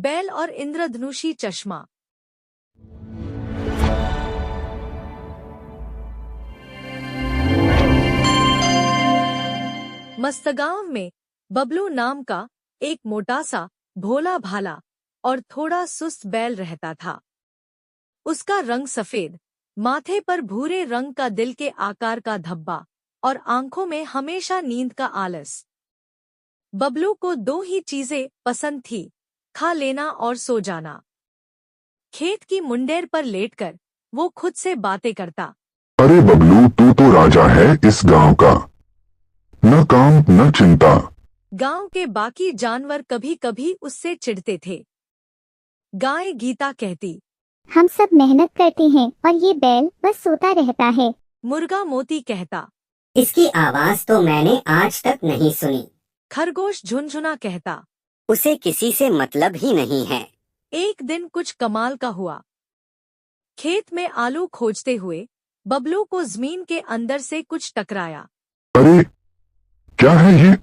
बैल और इंद्रधनुषी चश्मा। मस्तगांव में बबलू नाम का एक मोटा सा भोला भाला और थोड़ा सुस्त बैल रहता था। उसका रंग सफेद, माथे पर भूरे रंग का दिल के आकार का धब्बा और आंखों में हमेशा नींद का आलस। बबलू को दो ही चीजें पसंद थी, खा लेना और सो जाना। खेत की मुंडेर पर लेटकर वो खुद से बातें करता। अरे बबलू, तू तो राजा है इस गांव का, न काम न चिंता। गांव के बाकी जानवर कभी कभी उससे चिढ़ते थे। गाय गीता कहती, हम सब मेहनत करते हैं और ये बैल बस सोता रहता है। मुर्गा मोती कहता, इसकी आवाज तो मैंने आज तक नहीं सुनी। खरगोश झुनझुना कहता। उसे किसी से मतलब ही नहीं है। एक दिन कुछ कमाल का हुआ। खेत में आलू खोजते हुए बबलू को जमीन के अंदर से कुछ टकराया। अरे क्या है ये?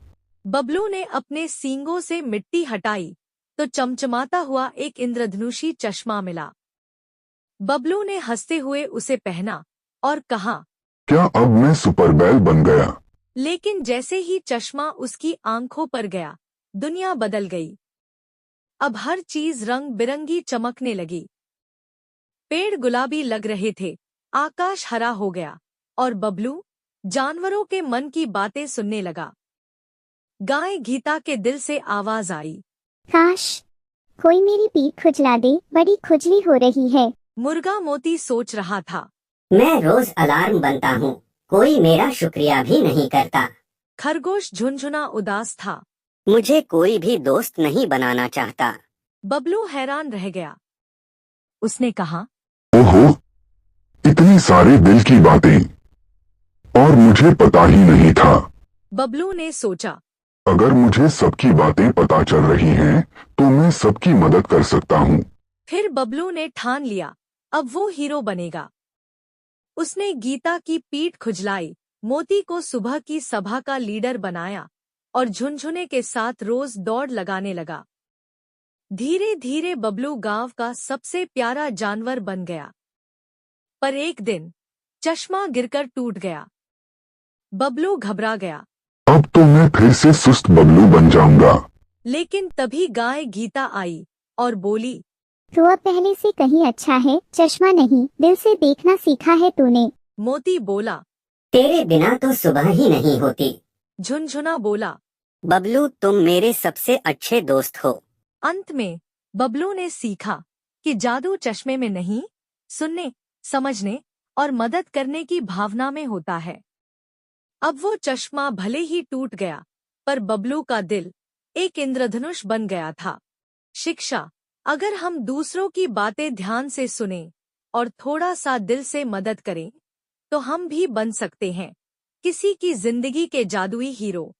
बबलू ने अपने सींगों से मिट्टी हटाई तो चमचमाता हुआ एक इंद्रधनुषी चश्मा मिला। बबलू ने हंसते हुए उसे पहना और कहा, क्या अब मैं सुपर बैल बन गया? लेकिन जैसे ही चश्मा उसकी आंखों पर गया, दुनिया बदल गई। अब हर चीज रंग बिरंगी चमकने लगी। पेड़ गुलाबी लग रहे थे, आकाश हरा हो गया और बबलू जानवरों के मन की बातें सुनने लगा। गाय गीता के दिल से आवाज आई, काश कोई मेरी पीठ खुजला दे, बड़ी खुजली हो रही है। मुर्गा मोती सोच रहा था। मैं रोज अलार्म बनता हूँ, कोई मेरा शुक्रिया भी नहीं करता। खरगोश झुनझुना उदास था। मुझे कोई भी दोस्त नहीं बनाना चाहता। बबलू हैरान रह गया। उसने कहा, ओहो, इतनी सारे दिल की बातें, और मुझे पता ही नहीं था। बबलू ने सोचा, अगर मुझे सबकी बातें पता चल रही हैं, तो मैं सबकी मदद कर सकता हूँ। फिर बबलू ने ठान लिया, अब वो हीरो बनेगा। उसने गीता की पीठ खुजलाई, मोती को सुबह की सभा का लीडर बनाया और झुनझुने के साथ रोज दौड़ लगाने लगा। धीरे धीरे बबलू गांव का सबसे प्यारा जानवर बन गया। पर एक दिन चश्मा गिरकर टूट गया। बबलू घबरा गया। अब तो मैं फिर से सुस्त बबलू बन जाऊंगा। लेकिन तभी गाय गीता आई और बोली, तो अब पहले से कहीं अच्छा है, चश्मा नहीं दिल से देखना सीखा है तूने। मोती बोला। तेरे बिना तो सुबह ही नहीं होती। झुनझुना बोला। बबलू, तुम मेरे सबसे अच्छे दोस्त हो। अंत में बबलू ने सीखा कि जादू चश्मे में नहीं, सुनने, समझने और मदद करने की भावना में होता है। अब वो चश्मा भले ही टूट गया, पर बबलू का दिल एक इंद्रधनुष बन गया था। शिक्षा: अगर हम दूसरों की बातें ध्यान से सुनें और थोड़ा सा दिल से मदद करें, तो हम भी बन सकते हैं किसी की जिंदगी के जादुई हीरो।